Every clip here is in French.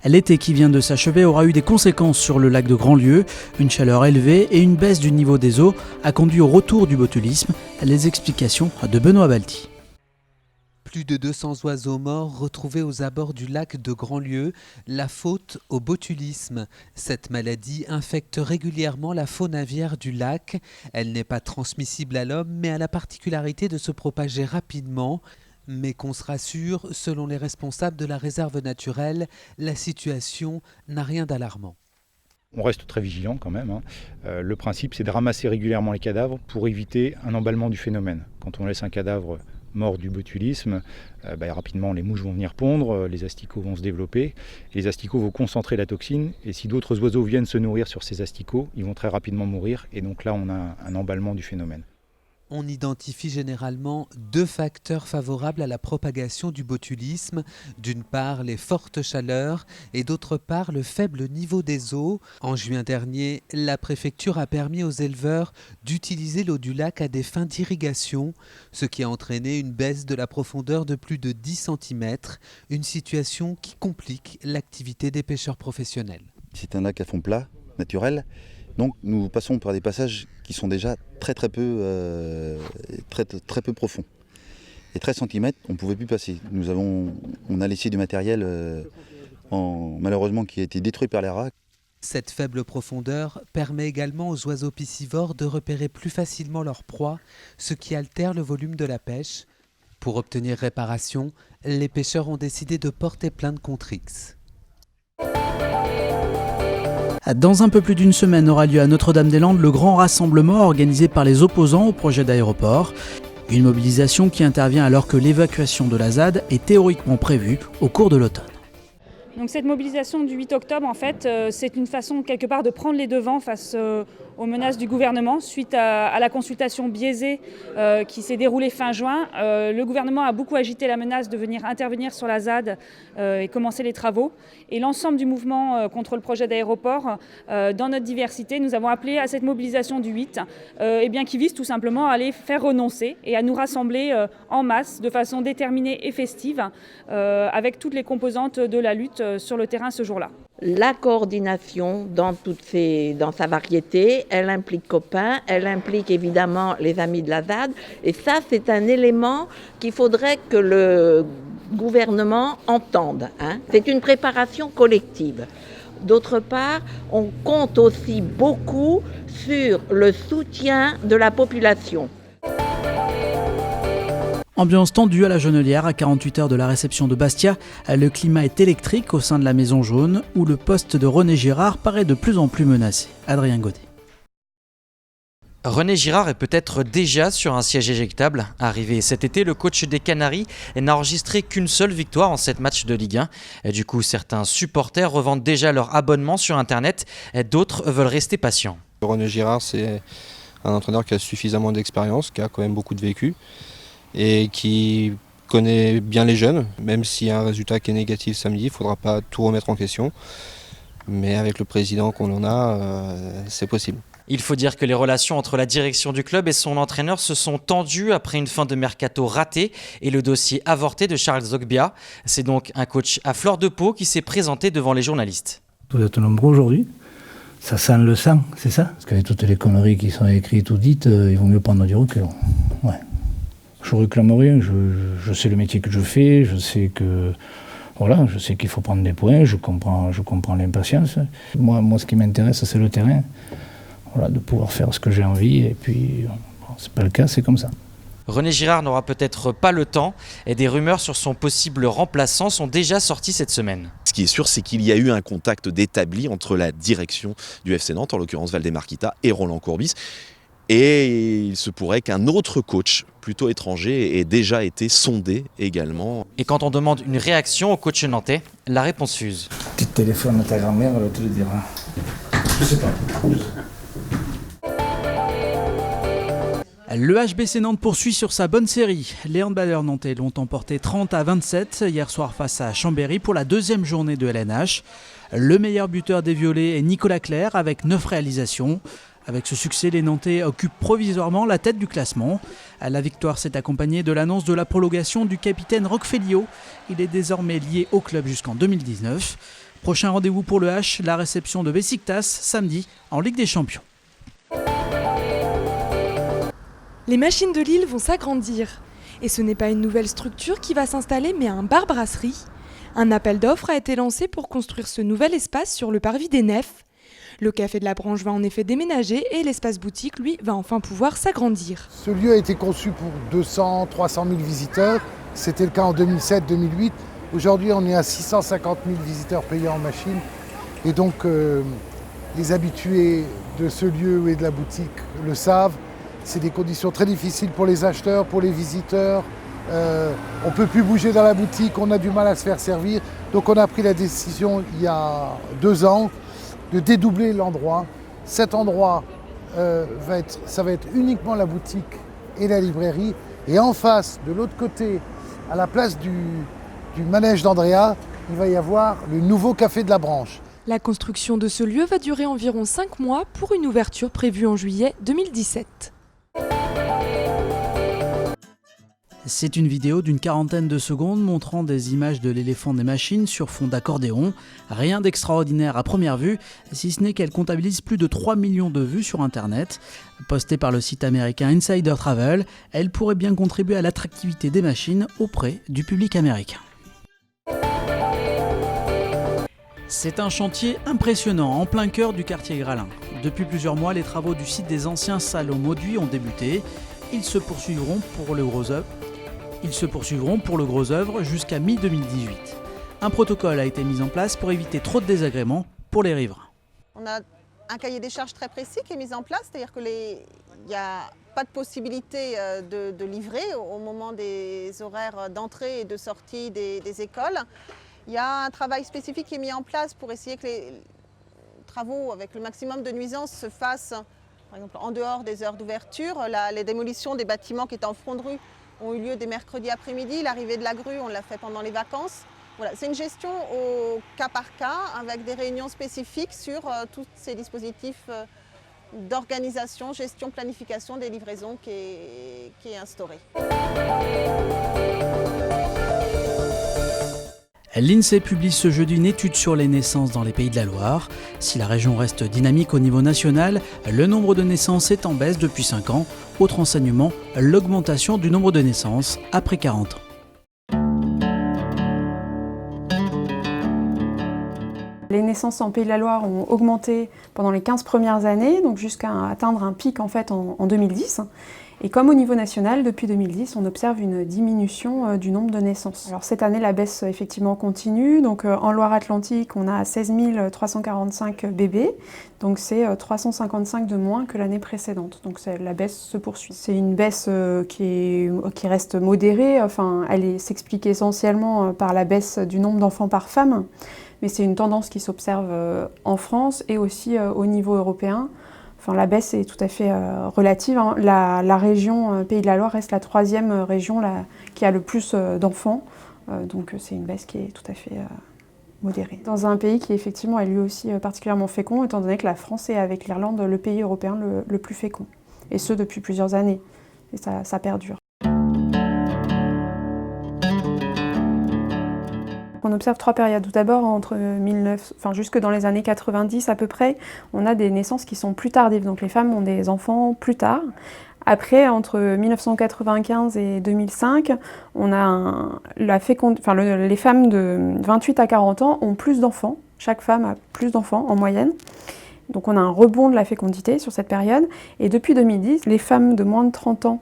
L'été qui vient de s'achever aura eu des conséquences sur le lac de Grandlieu. Une chaleur élevée et une baisse du niveau des eaux a conduit au retour du botulisme. Les explications de Benoît Balti. Plus de 200 oiseaux morts retrouvés aux abords du lac de Grandlieu, la faute au botulisme. Cette maladie infecte régulièrement la faune aviaire du lac. Elle n'est pas transmissible à l'homme, mais a la particularité de se propager rapidement. Mais qu'on se rassure, selon les responsables de la réserve naturelle, la situation n'a rien d'alarmant. On reste très vigilant quand même. Le principe, c'est de ramasser régulièrement les cadavres pour éviter un emballement du phénomène. Quand on laisse un cadavre mort du botulisme, rapidement les mouches vont venir pondre, les asticots vont se développer, les asticots vont concentrer la toxine, et si d'autres oiseaux viennent se nourrir sur ces asticots, ils vont très rapidement mourir, et donc là on a un emballement du phénomène. On identifie généralement deux facteurs favorables à la propagation du botulisme. D'une part, les fortes chaleurs et d'autre part, le faible niveau des eaux. En juin dernier, la préfecture a permis aux éleveurs d'utiliser l'eau du lac à des fins d'irrigation, ce qui a entraîné une baisse de la profondeur de plus de 10 cm, une situation qui complique l'activité des pêcheurs professionnels. C'est un lac à fond plat, naturel. Donc nous passons par des passages qui sont déjà très peu profonds. Et 13 cm, on ne pouvait plus passer. On a laissé du matériel malheureusement qui a été détruit par les rats. Cette faible profondeur permet également aux oiseaux piscivores de repérer plus facilement leur proie, ce qui altère le volume de la pêche. Pour obtenir réparation, les pêcheurs ont décidé de porter plainte contre X. Dans un peu plus d'une semaine aura lieu à Notre-Dame-des-Landes le grand rassemblement organisé par les opposants au projet d'aéroport. Une mobilisation qui intervient alors que l'évacuation de la ZAD est théoriquement prévue au cours de l'automne. Donc cette mobilisation du 8 octobre, en fait, c'est une façon quelque part de prendre les devants face aux menaces du gouvernement suite à la consultation biaisée qui s'est déroulée fin juin. Le gouvernement a beaucoup agité la menace de venir intervenir sur la ZAD et commencer les travaux. Et l'ensemble du mouvement contre le projet d'aéroport, dans notre diversité, nous avons appelé à cette mobilisation du 8, qui vise tout simplement à les faire renoncer et à nous rassembler en masse de façon déterminée et festive avec toutes les composantes de la lutte sur le terrain ce jour-là. La coordination dans sa variété, elle implique Copain, elle implique évidemment les amis de la ZAD, et ça c'est un élément qu'il faudrait que le gouvernement entende. C'est une préparation collective. D'autre part, on compte aussi beaucoup sur le soutien de la population. Ambiance tendue à la Jonelière à 48 heures de la réception de Bastia. Le climat est électrique au sein de la Maison Jaune où le poste de René Girard paraît de plus en plus menacé. Adrien Godet. René Girard est peut-être déjà sur un siège éjectable. Arrivé cet été, le coach des Canaries n'a enregistré qu'une seule victoire en 7 matchs de Ligue 1. Et du coup, certains supporters revendent déjà leur abonnement sur Internet. Et d'autres veulent rester patients. René Girard, c'est un entraîneur qui a suffisamment d'expérience, qui a quand même beaucoup de vécu et qui connaît bien les jeunes. Même s'il y a un résultat qui est négatif samedi, il ne faudra pas tout remettre en question. Mais avec le président qu'on en a, c'est possible. Il faut dire que les relations entre la direction du club et son entraîneur se sont tendues après une fin de mercato ratée et le dossier avorté de Charles Zogbia. C'est donc un coach à fleur de peau qui s'est présenté devant les journalistes. Vous êtes nombreux aujourd'hui, ça sent le sang, c'est ça? Parce qu'avec toutes les conneries qui sont écrites ou dites, il vaut mieux prendre du recul. Ouais. Je réclame rien, je sais le métier que je fais, je sais qu'il faut prendre des points, je comprends l'impatience. Moi, ce qui m'intéresse, c'est le terrain. De pouvoir faire ce que j'ai envie, et puis c'est pas le cas, c'est comme ça. René Girard n'aura peut-être pas le temps et des rumeurs sur son possible remplaçant sont déjà sorties cette semaine. Ce qui est sûr, c'est qu'il y a eu un contact d'établi entre la direction du FC Nantes, en l'occurrence Valdemar Kita, et Roland Courbis. Et il se pourrait qu'un autre coach, plutôt étranger, ait déjà été sondé également. Et quand on demande une réaction au coach nantais, la réponse fuse. Tu téléphones à ta grand-mère, elle va te le dire. Je sais pas. Le HBC Nantes poursuit sur sa bonne série. Les handballeurs nantais l'ont emporté 30-27 hier soir face à Chambéry pour la deuxième journée de LNH. Le meilleur buteur des Violets est Nicolas Clerc avec 9 réalisations. Avec ce succès, les Nantais occupent provisoirement la tête du classement. La victoire s'est accompagnée de l'annonce de la prolongation du capitaine Roque Fellio. Il est désormais lié au club jusqu'en 2019. Prochain rendez-vous pour le H, la réception de Beşiktaş samedi en Ligue des Champions. Les machines de Lille vont s'agrandir. Et ce n'est pas une nouvelle structure qui va s'installer, mais un bar-brasserie. Un appel d'offres a été lancé pour construire ce nouvel espace sur le parvis des Nefs. Le café de la branche va en effet déménager et l'espace boutique, lui, va enfin pouvoir s'agrandir. Ce lieu a été conçu pour 200-300 000 visiteurs. C'était le cas en 2007-2008. Aujourd'hui, on est à 650 000 visiteurs payés en machine. Et donc, les habitués de ce lieu et de la boutique le savent. C'est des conditions très difficiles pour les acheteurs, pour les visiteurs. On ne peut plus bouger dans la boutique, on a du mal à se faire servir. Donc on a pris la décision il y a 2 ans de dédoubler l'endroit. Cet endroit, ça va être uniquement la boutique et la librairie. Et en face, de l'autre côté, à la place du manège d'Andrea, il va y avoir le nouveau café de la branche. La construction de ce lieu va durer environ 5 mois pour une ouverture prévue en juillet 2017. C'est une vidéo d'une 40aine de secondes montrant des images de l'éléphant des machines sur fond d'accordéon. Rien d'extraordinaire à première vue, si ce n'est qu'elle comptabilise plus de 3 millions de vues sur internet. Postée par le site américain Insider Travel, elle pourrait bien contribuer à l'attractivité des machines auprès du public américain. C'est un chantier impressionnant en plein cœur du quartier Gralin. Depuis plusieurs mois, les travaux du site des anciens salons Mauduit ont débuté. Ils se poursuivront pour le gros œuvre jusqu'à mi-2018. Un protocole a été mis en place pour éviter trop de désagréments pour les riverains. On a un cahier des charges très précis qui est mis en place, c'est-à-dire qu'il n'y a pas de possibilité de livrer au moment des horaires d'entrée et de sortie des écoles. Il y a un travail spécifique qui est mis en place pour essayer que les travaux avec le maximum de nuisances se fassent, par exemple en dehors des heures d'ouverture. Les démolitions des bâtiments qui étaient en front de rue ont eu lieu dès mercredi après-midi. L'arrivée de la grue, on l'a fait pendant les vacances. Voilà, c'est une gestion au cas par cas avec des réunions spécifiques sur tous ces dispositifs d'organisation, gestion, planification des livraisons qui est instauré. L'INSEE publie ce jeudi une étude sur les naissances dans les Pays de la Loire. Si la région reste dynamique au niveau national, le nombre de naissances est en baisse depuis 5 ans. Autre enseignement, l'augmentation du nombre de naissances après 40 ans. Les naissances en Pays de la Loire ont augmenté pendant les 15 premières années, donc jusqu'à atteindre un pic en fait en 2010. Et comme au niveau national, depuis 2010, on observe une diminution du nombre de naissances. Alors cette année, la baisse effectivement continue. Donc en Loire-Atlantique, on a 16 345 bébés. Donc c'est 355 de moins que l'année précédente. Donc la baisse se poursuit. C'est une baisse qui reste modérée. Enfin, elle s'explique essentiellement par la baisse du nombre d'enfants par femme. Mais c'est une tendance qui s'observe en France et aussi au niveau européen. Enfin, la baisse est tout à fait relative. Hein. La région Pays de la Loire reste la 3e région qui a le plus d'enfants. Donc c'est une baisse qui est tout à fait modérée. Dans un pays qui effectivement est lui aussi particulièrement fécond, étant donné que la France est avec l'Irlande le pays européen le plus fécond. Et ce depuis plusieurs années. Et ça perdure. On observe 3 périodes. Tout d'abord, jusque dans les années 90 à peu près, on a des naissances qui sont plus tardives. Donc les femmes ont des enfants plus tard. Après, entre 1995 et 2005, on a les femmes de 28 à 40 ans ont plus d'enfants. Chaque femme a plus d'enfants en moyenne. Donc on a un rebond de la fécondité sur cette période. Et depuis 2010, les femmes de moins de 30 ans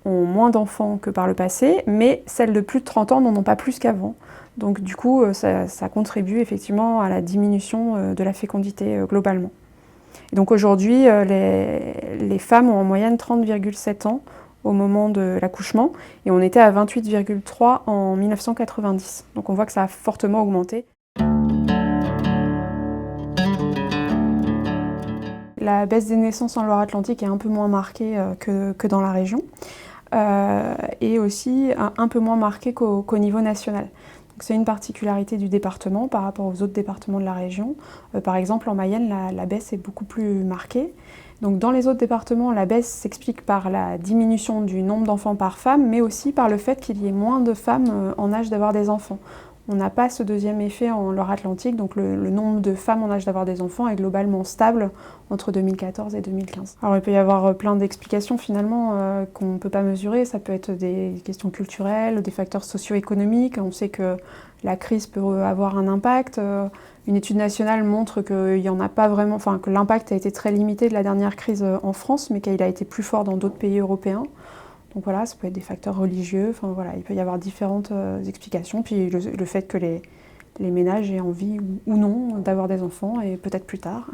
ont moins d'enfants que par le passé, mais celles de plus de 30 ans n'en ont pas plus qu'avant. Donc du coup, ça contribue effectivement à la diminution de la fécondité globalement. Et donc aujourd'hui, les femmes ont en moyenne 30,7 ans au moment de l'accouchement, et on était à 28,3 en 1990. Donc on voit que ça a fortement augmenté. La baisse des naissances en Loire-Atlantique est un peu moins marquée que dans la région, et aussi un peu moins marquée qu'au niveau national. C'est une particularité du département par rapport aux autres départements de la région. Par exemple, en Mayenne, la baisse est beaucoup plus marquée. Donc, dans les autres départements, la baisse s'explique par la diminution du nombre d'enfants par femme, mais aussi par le fait qu'il y ait moins de femmes en âge d'avoir des enfants. On n'a pas ce deuxième effet en Loire-Atlantique, donc le nombre de femmes en âge d'avoir des enfants est globalement stable entre 2014 et 2015. Alors il peut y avoir plein d'explications finalement qu'on ne peut pas mesurer, ça peut être des questions culturelles, des facteurs socio-économiques, on sait que la crise peut avoir un impact. Une étude nationale montre qu'il y en a pas vraiment, enfin que l'impact a été très limité de la dernière crise en France, mais qu'il a été plus fort dans d'autres pays européens. Donc voilà, ça peut être des facteurs religieux, enfin voilà, il peut y avoir différentes explications. Puis le fait que les ménages aient envie ou non d'avoir des enfants, et peut-être plus tard.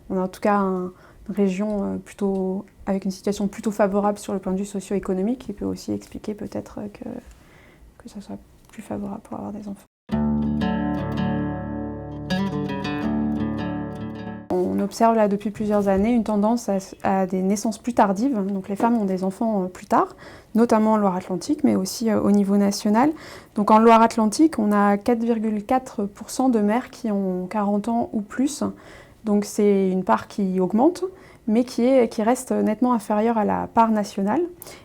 On a en tout cas une région plutôt, avec une situation plutôt favorable sur le point de vue socio-économique, qui peut aussi expliquer peut-être que ça soit plus favorable pour avoir des enfants. On observe là depuis plusieurs années une tendance à des naissances plus tardives, donc les femmes ont des enfants plus tard, notamment en Loire-Atlantique, mais aussi au niveau national. Donc en Loire-Atlantique, on a 4,4% de mères qui ont 40 ans ou plus, donc c'est une part qui augmente, mais qui reste nettement inférieure à la part nationale,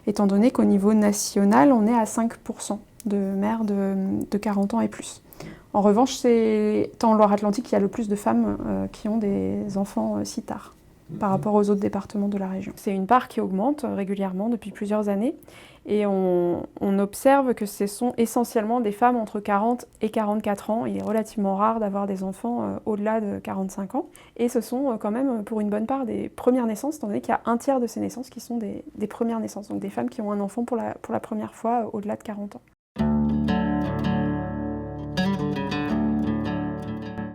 étant donné qu'au niveau national, on est à 5% de mères de 40 ans et plus. En revanche, c'est en Loire-Atlantique qu'il y a le plus de femmes qui ont des enfants si tard par rapport aux autres départements de la région. C'est une part qui augmente régulièrement depuis plusieurs années et on observe que ce sont essentiellement des femmes entre 40 et 44 ans. Il est relativement rare d'avoir des enfants au-delà de 45 ans et ce sont quand même pour une bonne part des premières naissances, étant donné qu'il y a un tiers de ces naissances qui sont des premières naissances, donc des femmes qui ont un enfant pour la première fois au-delà de 40 ans.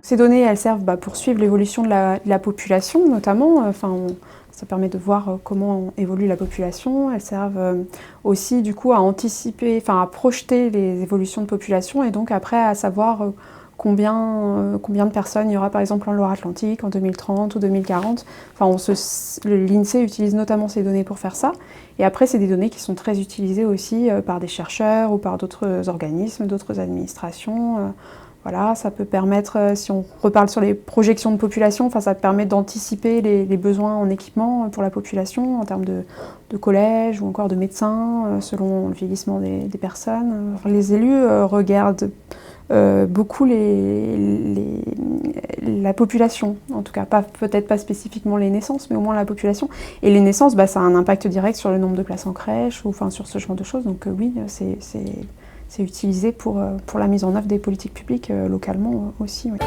Ces données, elles servent pour suivre l'évolution de la population, notamment. Ça permet de voir comment évolue la population. Elles servent aussi, du coup, à anticiper, à projeter les évolutions de population et donc après à savoir combien de personnes il y aura, par exemple, en Loire-Atlantique en 2030 ou 2040. L'INSEE utilise notamment ces données pour faire ça. Et après, c'est des données qui sont très utilisées aussi par des chercheurs ou par d'autres organismes, d'autres administrations. Voilà, ça peut permettre, si on reparle sur les projections de population, ça permet d'anticiper les besoins en équipement pour la population en termes de collèges ou encore de médecins, selon le vieillissement des personnes. Les élus regardent beaucoup la population, en tout cas, peut-être pas spécifiquement les naissances, mais au moins la population. Et les naissances, ça a un impact direct sur le nombre de places en crèche, ou sur ce genre de choses, donc oui, c'est utilisé pour la mise en œuvre des politiques publiques localement aussi. Oui.